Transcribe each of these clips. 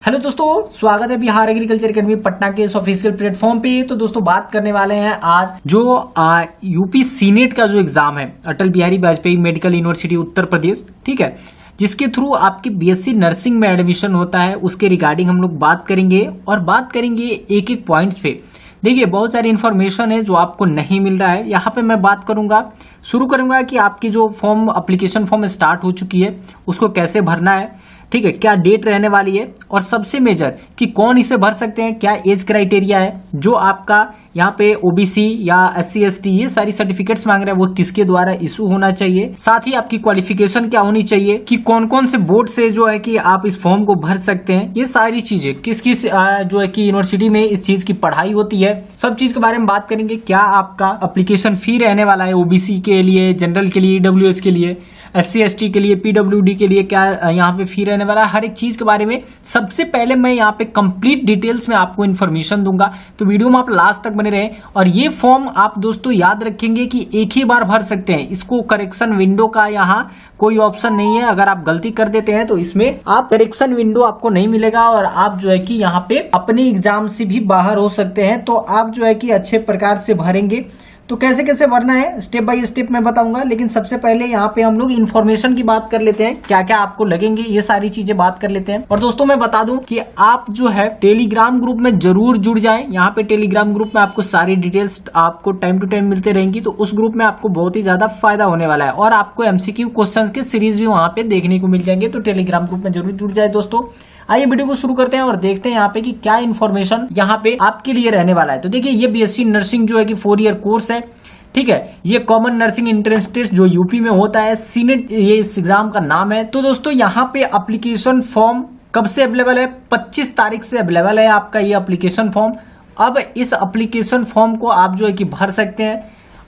Hello दोस्तों, स्वागत है बिहार एग्रीकल्चर अकेडमी पटना के इस ऑफिशियल प्लेटफॉर्म पे। तो दोस्तों बात करने वाले हैं आज जो यूपी सीनेट का जो एग्जाम है, अटल बिहारी वाजपेयी मेडिकल यूनिवर्सिटी उत्तर प्रदेश, ठीक है, जिसके थ्रू आपकी बीएससी नर्सिंग में एडमिशन होता है, उसके रिगार्डिंग हम लोग बात करेंगे और बात करेंगे एक एक पॉइंट्स पे। देखिए बहुत सारी इन्फॉर्मेशन है जो आपको नहीं मिल रहा है, यहाँ पे मैं बात करूंगा, शुरू करूंगा कि आपकी जो फॉर्म एप्लीकेशन फॉर्म स्टार्ट हो चुकी है उसको कैसे भरना है, ठीक है, क्या डेट रहने वाली है, और सबसे मेजर कि कौन इसे भर सकते हैं, क्या एज क्राइटेरिया है, जो आपका यहाँ पे ओबीसी या एससी एसटी ये सारी सर्टिफिकेट्स मांग रहे हैं वो किसके द्वारा इशू होना चाहिए, साथ ही आपकी क्वालिफिकेशन क्या होनी चाहिए, कि कौन कौन से बोर्ड से जो है कि आप इस फॉर्म को भर सकते हैं, ये सारी चीजें किस किस जो है कि यूनिवर्सिटी में इस चीज की पढ़ाई होती है, सब चीज के बारे में बात करेंगे। क्या आपका एप्लीकेशन फी रहने वाला है ओबीसी के लिए, जनरल के लिए, ईडब्ल्यूएस के लिए, एससी एसटी के लिए, पीडब्ल्यूडी के लिए क्या यहाँ पे फी रहने वाला है, हर एक चीज के बारे में सबसे पहले मैं यहाँ पे कंप्लीट डिटेल्स में आपको इन्फॉर्मेशन दूंगा। तो वीडियो में आप लास्ट तक बने रहें। और ये फॉर्म आप दोस्तों याद रखेंगे कि एक ही बार भर सकते हैं, इसको करेक्शन विंडो का यहाँ कोई ऑप्शन नहीं है। अगर आप गलती कर देते हैं तो इसमें आप करेक्शन विंडो आपको नहीं मिलेगा और आप जो है कि यहाँ पे अपने एग्जाम से भी बाहर हो सकते हैं। तो आप जो है कि अच्छे प्रकार से भरेंगे। तो कैसे कैसे भरना है स्टेप बाय स्टेप मैं बताऊंगा, लेकिन सबसे पहले यहाँ पे हम लोग इन्फॉर्मेशन की बात कर लेते हैं, क्या क्या आपको लगेंगे ये सारी चीजें बात कर लेते हैं। और दोस्तों मैं बता दूं कि आप जो है टेलीग्राम ग्रुप में जरूर जुड़ जाएं। यहाँ पे टेलीग्राम ग्रुप में आपको सारी डिटेल्स आपको टाइम टू टाइम मिलते रहेंगी, तो उस ग्रुप में आपको बहुत ही ज्यादा फायदा होने वाला है और आपको एमसीक्यू क्वेश्चन के सीरीज भी वहां पे देखने को मिल जाएंगे। तो टेलीग्राम ग्रुप में जरूर जुड़ जाए दोस्तों। आइए वीडियो को शुरू करते हैं और देखते हैं यहाँ पे कि क्या इन्फॉर्मेशन यहाँ पे आपके लिए रहने वाला है। तो देखिए ये बीएससी नर्सिंग जो है कि 4 ईयर कोर्स है, ठीक है, ये कॉमन नर्सिंग एंट्रेंस टेस्ट जो यूपी में होता है, सीनेट ये इस एग्जाम का नाम है। तो दोस्तों यहाँ पे एप्लीकेशन फॉर्म कब से अवेलेबल है, 25 तारीख से अवेलेबल है आपका ये एप्लीकेशन फॉर्म। अब इस एप्लीकेशन फॉर्म को आप जो है कि भर सकते हैं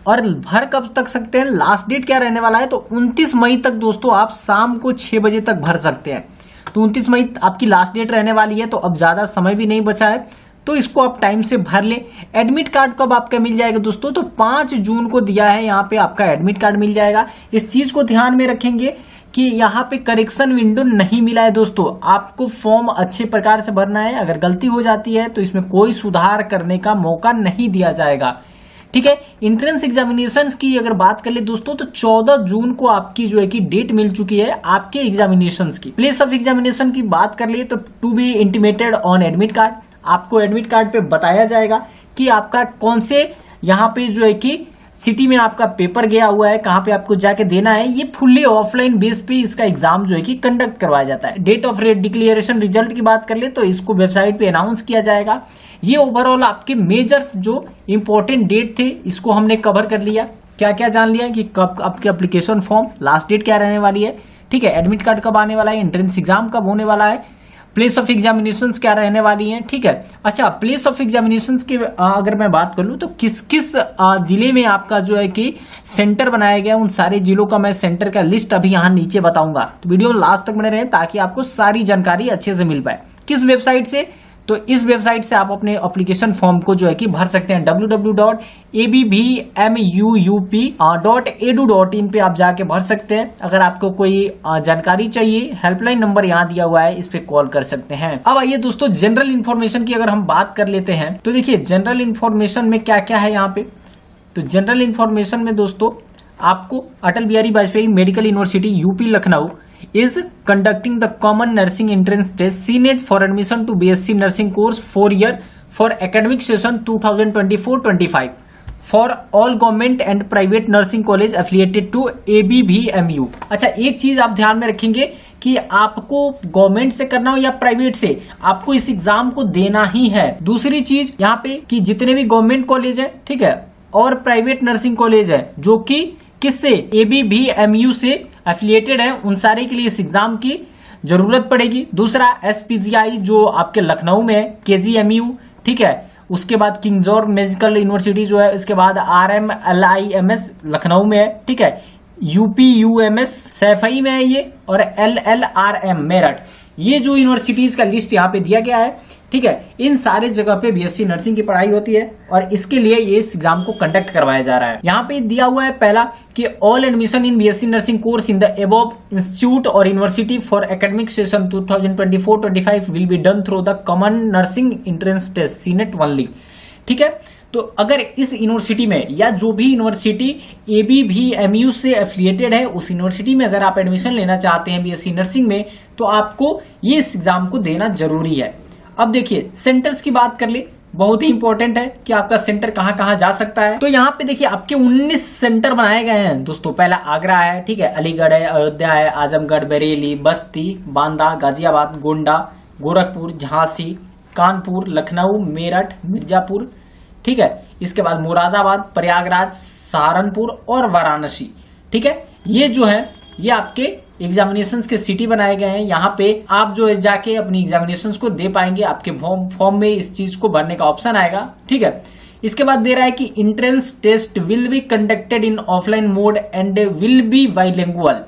और भर कब तक सकते हैं, लास्ट डेट क्या रहने वाला है, तो 29 मई तक दोस्तों आप शाम को 6 बजे तक भर सकते हैं। तो 29 मई आपकी लास्ट डेट रहने वाली है, तो अब ज्यादा समय भी नहीं बचा है, तो इसको आप टाइम से भर ले। एडमिट कार्ड कब आपका मिल जाएगा दोस्तों, तो 5 जून को दिया है यहाँ पे आपका एडमिट कार्ड मिल जाएगा। इस चीज को ध्यान में रखेंगे कि यहाँ पे करेक्शन विंडो नहीं मिला है दोस्तों, आपको फॉर्म अच्छे प्रकार से भरना है। अगर गलती हो जाती है तो इसमें कोई सुधार करने का मौका नहीं दिया जाएगा, ठीक है। एंट्रेंस एग्जामिनेशन की अगर बात कर ले दोस्तों, तो 14 जून को आपकी जो है कि डेट मिल चुकी है आपके एग्जामिनेशन की। प्लेस ऑफ एग्जामिनेशन की बात कर ले तो to be intimated on admit card, आपको एडमिट कार्ड पे बताया जाएगा कि आपका कौन से यहाँ पे जो है कि सिटी में आपका पेपर गया हुआ है, कहाँ पे आपको जाके देना है। ये फुल्ली ऑफलाइन बेस पे इसका एग्जाम जो है कि कंडक्ट करवाया जाता है। डेट ऑफ डिक्लेरेशन रिजल्ट की बात कर ले तो इसको वेबसाइट पे अनाउंस किया जाएगा। ये ओवरऑल आपके मेजर्स जो इंपॉर्टेंट डेट थे इसको हमने कवर कर लिया। क्या क्या जान लिया कि कब आपके एप्लीकेशन फॉर्म लास्ट डेट क्या रहने वाली है, ठीक है, एडमिट कार्ड कब आने वाला है, एंट्रेंस एग्जाम कब होने वाला है, प्लेस ऑफ एग्जामिनेशंस क्या रहने वाली हैं, ठीक है। अच्छा, प्लेस ऑफ एग्जामिनेशंस की अगर मैं बात कर लूं तो किस किस जिले में आपका जो है कि सेंटर बनाया गया, उन सारे जिलों का मैं सेंटर का लिस्ट अभी यहाँ नीचे बताऊंगा। तो वीडियो लास्ट तक बने रहें ताकि आपको सारी जानकारी अच्छे से मिल पाए। किस वेबसाइट से, तो इस वेबसाइट से आप अपने एप्लीकेशन फॉर्म को जो है कि भर सकते हैं। www.abbmup.edu.in पे आप जाके भर सकते हैं। अगर आपको कोई जानकारी चाहिए, हेल्पलाइन नंबर यहाँ दिया हुआ है, इस पे कॉल कर सकते हैं। अब आइए दोस्तों जनरल इन्फॉर्मेशन की अगर हम बात कर लेते हैं तो देखिए जनरल इन्फॉर्मेशन में क्या क्या है यहाँ पे। तो जनरल इन्फॉर्मेशन में दोस्तों आपको Atal Bihari Vajpayee medical university UP Lucknow is conducting the common nursing entrance test CNET for admission to BSc nursing course 4 year for academic session 2024-25 for all government and private nursing college affiliated to ABVMU। अच्छा, एक चीज आप ध्यान में रखेंगे कि आपको government से करना हो या प्राइवेट से, आपको इस एग्जाम को देना ही है। दूसरी चीज यहाँ पे कि जितने भी गवर्नमेंट कॉलेज है, ठीक है, और प्राइवेट नर्सिंग कॉलेज है जो कि किससे, ABVMU से एफिलिएटेड है, उन सारे के लिए इस एग्जाम की जरूरत पड़ेगी। दूसरा SPGI जो आपके लखनऊ में है, KGMU, ठीक है, उसके बाद किंग जॉर्ज मेडिकल यूनिवर्सिटी जो है, इसके बाद RMLIMS लखनऊ में है, ठीक है, UPUMS सैफई में है ये, और LLRM मेरठ। ये जो यूनिवर्सिटीज का लिस्ट यहाँ पे दिया गया है, ठीक है। इन सारे जगह पे बीएससी नर्सिंग की पढ़ाई होती है और इसके लिए ये इस एग्जाम को कंडक्ट करवाया जा रहा है। यहाँ पे दिया हुआ है पहला कि all admission in BSc nursing course in the above institute और university for academic session 2024-25 will be done through the common nursing entrance test CNET only. ठीक है, तो अगर इस यूनिवर्सिटी में या जो भी यूनिवर्सिटी ABVMU से एफिलिएटेड है उस यूनिवर्सिटी में अगर आप एडमिशन लेना चाहते हैं बीएससी नर्सिंग में तो आपको ये इस एग्जाम को देना जरूरी है। अब देखिए सेंटर्स की बात कर ले, बहुत ही इंपॉर्टेंट है कि आपका सेंटर कहां कहां जा सकता है। तो यहाँ पे देखिए आपके 19 सेंटर बनाए गए हैं दोस्तों। पहला आगरा है, ठीक है, अलीगढ़ है, अयोध्या है, आजमगढ़, बरेली, बस्ती, बांदा, गाजियाबाद, गोंडा, गोरखपुर, झांसी, कानपुर, लखनऊ, मेरठ, मिर्जापुर, ठीक है, इसके बाद मुरादाबाद, प्रयागराज, सहारनपुर और वाराणसी। ठीक है, ये जो है ये आपके एग्जामिनेशंस के सिटी बनाए गए हैं। यहाँ पे आप जो है जाके अपनी एग्जामिनेशंस को दे पाएंगे। आपके फॉर्म में इस चीज को भरने का ऑप्शन आएगा। ठीक है, इसके बाद दे रहा है कि entrance test will be conducted in offline mode and will be bilingual.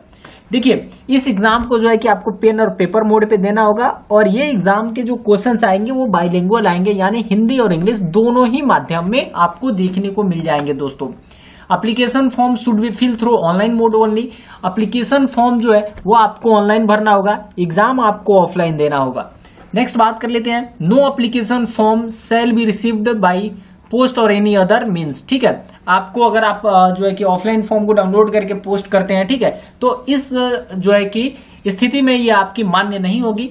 देखिए इस एग्जाम को जो है कि आपको पेन और पेपर मोड पे देना होगा और ये एग्जाम के जो क्वेश्चंस आएंगे वो बाइलिंगुअल आएंगे, यानी हिंदी और इंग्लिश दोनों ही माध्यम में आपको देखने को मिल जाएंगे दोस्तों। Application form should be fill through online mode only. Application form जो है वो आपको ऑनलाइन भरना होगा, एग्जाम आपको ऑफलाइन देना होगा। नेक्स्ट बात कर लेते हैं, no application form shall be received by post और एनी अदर मीन्स। ठीक है, आपको अगर आप जो है कि ऑफलाइन फॉर्म को डाउनलोड करके पोस्ट करते हैं, ठीक है, तो इस जो है कि स्थिति में ये आपकी मान्य नहीं होगी।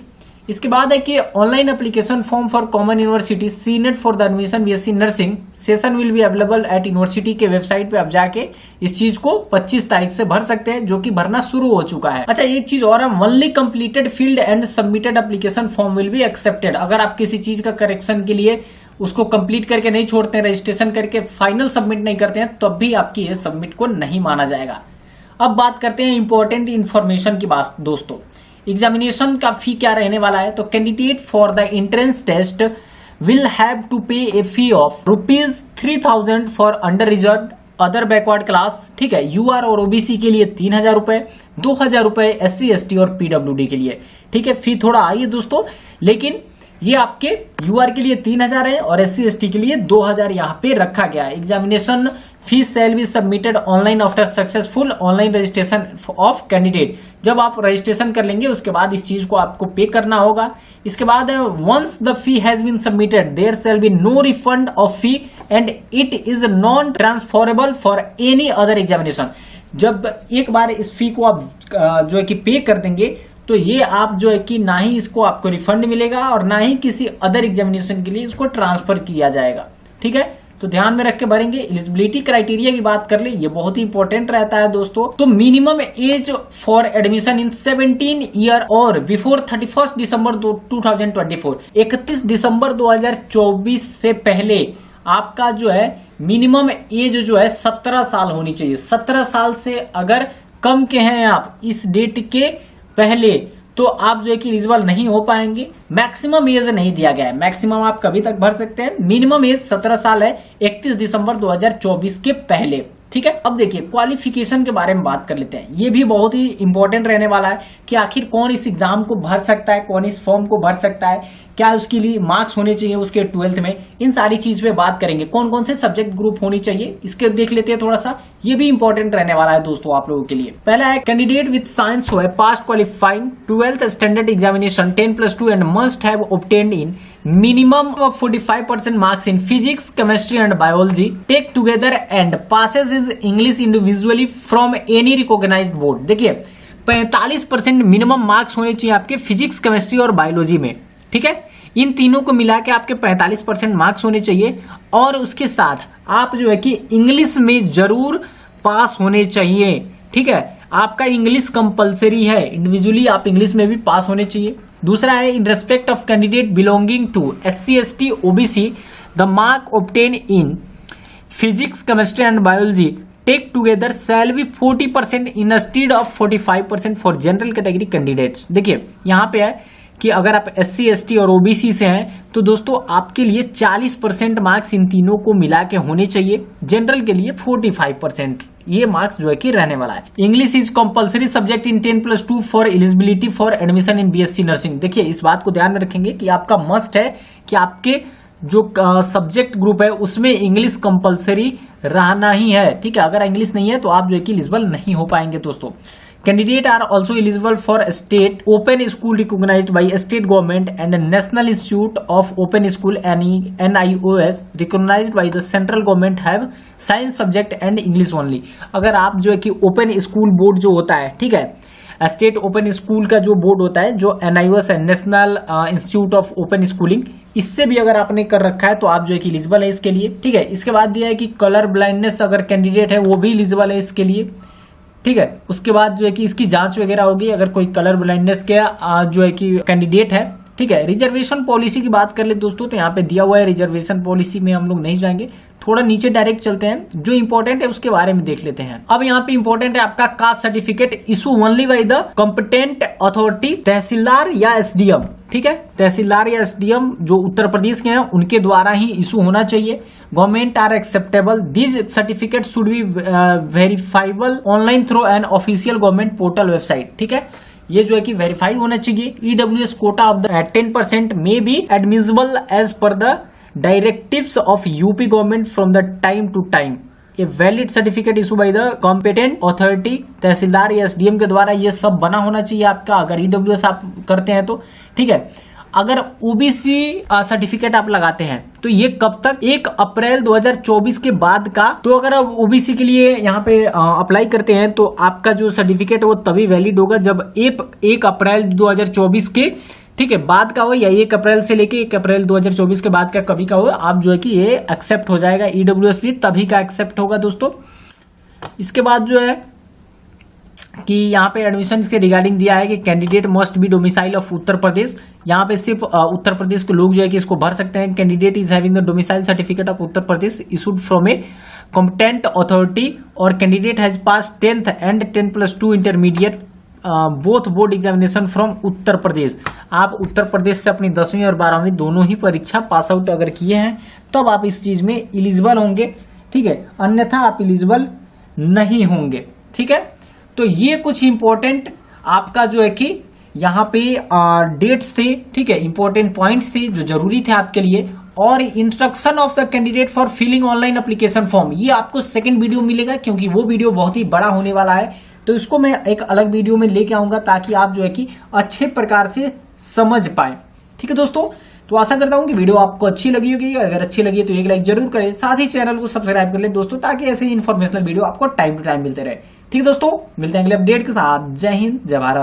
इसके बाद है कि online application form for common university senate for the admission BSc nursing session will be available at university के वेबसाइट पे आप जाके इस चीज को 25 तारीख से भर सकते हैं, जो कि भरना शुरू हो चुका है। अच्छा एक चीज और है, only completed field and submitted application form will be accepted. अगर आप किसी चीज का करेक्शन के लिए उसको कंप्लीट करके नहीं छोड़ते हैं, रजिस्ट्रेशन करके फाइनल सबमिट नहीं करते हैं, तब भी आपकी ये सबमिट को नहीं माना जाएगा। अब बात करते हैं इंपॉर्टेंट इंफॉर्मेशन की बात दोस्तों। एग्जामिनेशन का फी क्या रहने वाला है, तो candidate for the entrance test will have to pay a fee of ₹3000 for under reserve other backward class. ठीक है, यूआर और ओबीसी के लिए 3000 रुपए, 2000 रुपए SC ST और PWD के लिए। ठीक है, फी थोड़ा आई है दोस्तों, लेकिन ये आपके यूआर के लिए 3000 है और SC ST के लिए 2000 यहाँ पे रखा गया है। Examination fees shall be submitted online after successful online registration of candidate. जब आप रजिस्ट्रेशन कर लेंगे उसके बाद इस चीज को आपको पे करना होगा। इसके बाद once the fee has been submitted there shall be no refund of fee and it is non transferable for any other examination. जब एक बार इस फी को आप जो है कि पे कर देंगे तो ये आप जो है कि ना ही इसको आपको रिफंड मिलेगा और ना ही किसी अदर एग्जामिनेशन के लिए इसको ट्रांसफर किया जाएगा। ठीक है, तो ध्यान में रख के भरेंगे। एलिजिबिलिटी क्राइटेरिया की बात कर ले, ये बहुत ही इंपॉर्टेंट रहता है दोस्तों। तो minimum age for admission in 17 year और बिफोर 31 दिसंबर 2024, 31 दिसंबर 2024 से पहले आपका जो है मिनिमम एज जो है 17 साल होनी चाहिए। 17 साल से अगर कम के हैं आप इस डेट के पहले तो आप जो है कि एलिजिबल नहीं हो पाएंगे। मैक्सिमम एज नहीं दिया गया है, मैक्सिमम आप कभी तक भर सकते हैं। मिनिमम एज 17 साल है 31 दिसंबर 2024 के पहले। ठीक है, अब देखिए क्वालिफिकेशन के बारे में बात कर लेते हैं। ये भी बहुत ही इंपॉर्टेंट रहने वाला है कि आखिर कौन इस एग्जाम को भर सकता है, कौन इस फॉर्म को भर सकता है, क्या उसके लिए मार्क्स होने चाहिए उसके 12th में, इन सारी चीज पे बात करेंगे। कौन कौन से सब्जेक्ट ग्रुप होनी चाहिए इसके देख लेते हैं थोड़ा सा, ये भी इंपॉर्टेंट रहने वाला है दोस्तों आप लोगों के लिए। पहला है कैंडिडेट विद साइंस हो past qualifying 12th standard examination 10+2 and must have obtained in minimum of 45% marks in physics, chemistry and biology take together and passes his English individually from any recognized board। देखिए 45% minimum marks होने चाहिए आपके physics, chemistry और biology में। ठीक है, इन तीनों को मिला के आपके 45% मार्क्स होने चाहिए और उसके साथ आप जो है कि इंग्लिश में जरूर पास होने चाहिए। ठीक है, आपका इंग्लिश कंपलसरी है, इंडिविजुअली आप इंग्लिश में भी पास होने चाहिए। दूसरा है in respect of candidate belonging to SC ST OBC the mark obtain in physics, chemistry and biology take together shall be 40% instead of 45% for general category candidates. देखिए यहाँ पे है कि अगर आप SC ST और OBC से हैं तो दोस्तों आपके लिए 40% मार्क्स इन तीनों को मिला के होने चाहिए, जनरल के लिए 45% ये मार्क्स जो है कि रहने वाला है। English is compulsory subject in 10+2 for eligibility for admission in BSc nursing. देखिए इस बात को ध्यान में रखेंगे कि आपका मस्ट है कि आपके जो सब्जेक्ट ग्रुप है उसमें इंग्लिश कंपल्सरी रहना ही है, ठीक है। अगर इंग्लिश नहीं है तो आप जो है कि एलिजिबल नहीं हो पाएंगे दोस्तों। Candidate are also eligible for state open school recognised by state government and national institute of open school NIOS recognised by the central government have science subject and English only. अगर आप जो है कि open school board जो होता है, ठीक है, स्टेट ओपन स्कूल का जो बोर्ड होता है जो NIOS है, national institute of open schooling, इससे भी अगर आपने कर रखा है तो आप जो है कि एलिजिबल है इसके लिए, ठीक है। इसके बाद दिया है कि कलर ब्लाइंडनेस अगर कैंडिडेट है वो भी एलिजिबल है इसके लिए, ठीक है। उसके बाद जो है कि इसकी जांच वगैरह होगी अगर कोई कलर ब्लाइंडनेस के जो है कि कैंडिडेट है, ठीक है। रिजर्वेशन पॉलिसी की बात कर ले दोस्तों तो यहाँ पे दिया हुआ है, रिजर्वेशन पॉलिसी में हम लोग नहीं जाएंगे, थोड़ा नीचे डायरेक्ट चलते हैं। जो इंपॉर्टेंट है उसके बारे में देख लेते हैं। अब यहाँ पे इंपॉर्टेंट है आपका caste certificate issue only by the competent authority, tehsildar या SDM, ठीक है। तहसीलदार या SDM जो उत्तर प्रदेश के हैं उनके द्वारा ही इशू होना चाहिए। Government are acceptable, this certificate should be verifiable online through an official government portal website, ठीक है। ये जो है कि वेरीफाई होना चाहिए। EWS quota of the 10% may be admissible as per the directives of UP government from the time to time. A valid certificate issue by the competent authority, tehsildar या SDM के द्वारा ये सब बना होना चाहिए आपका, अगर EWS आप करते हैं तो, ठीक है। अगर OBC सर्टिफिकेट आप लगाते हैं तो ये कब तक, 1 अप्रैल 2024 के बाद का। तो अगर आप OBC के लिए यहाँ पे अप्लाई करते हैं तो आपका जो सर्टिफिकेट है वो तभी वैलिड होगा जब 1 अप्रैल 2024 के, ठीक है, बाद का हो, या 1 अप्रैल से लेके 1 अप्रैल 2024 के बाद का कभी का हो, आप जो है कि ये एक्सेप्ट हो जाएगा। EWS भी तभी का एक्सेप्ट होगा दोस्तों। इसके बाद जो है कि यहाँ पे एडमिशन के रिगार्डिंग दिया है कि candidate must be domicile of Uttar Pradesh. यहाँ पे सिर्फ उत्तर प्रदेश के लोग जो है कि इसको भर सकते हैं। Candidate is having the domicile certificate of Uttar Pradesh issued from a competent authority और candidate has pass 10th and 10+2 intermediate both board examination from Uttar Pradesh. आप उत्तर प्रदेश से अपनी 10वीं और 12वीं दोनों ही परीक्षा पास आउट अगर किए हैं तब आप इस चीज में एलिजिबल होंगे, ठीक है, अन्यथा आप एलिजिबल नहीं होंगे, ठीक है। तो ये कुछ इंपॉर्टेंट आपका जो है कि यहाँ पे डेट्स थे, ठीक है, इंपॉर्टेंट पॉइंट्स थे जो जरूरी थे आपके लिए। और instruction of the candidate for filling online application form, ये आपको सेकंड वीडियो मिलेगा क्योंकि वो वीडियो बहुत ही बड़ा होने वाला है, तो इसको मैं एक अलग वीडियो में लेके आऊंगा ताकि आप जो है कि अच्छे प्रकार से समझ पाए, ठीक है दोस्तों। तो आशा करता हूं कि वीडियो आपको अच्छी लगी होगी। अगर अच्छी लगी तो एक लाइक जरूर करें, साथ ही चैनल को सब्सक्राइब कर ले दोस्तों, ताकि ऐसे इन्फॉर्मेशनल वीडियो आपको टाइम टू टाइम मिलते रहे, ठीक है दोस्तों। मिलते हैं अगले अपडेट के साथ। जय हिंद, जय भारत।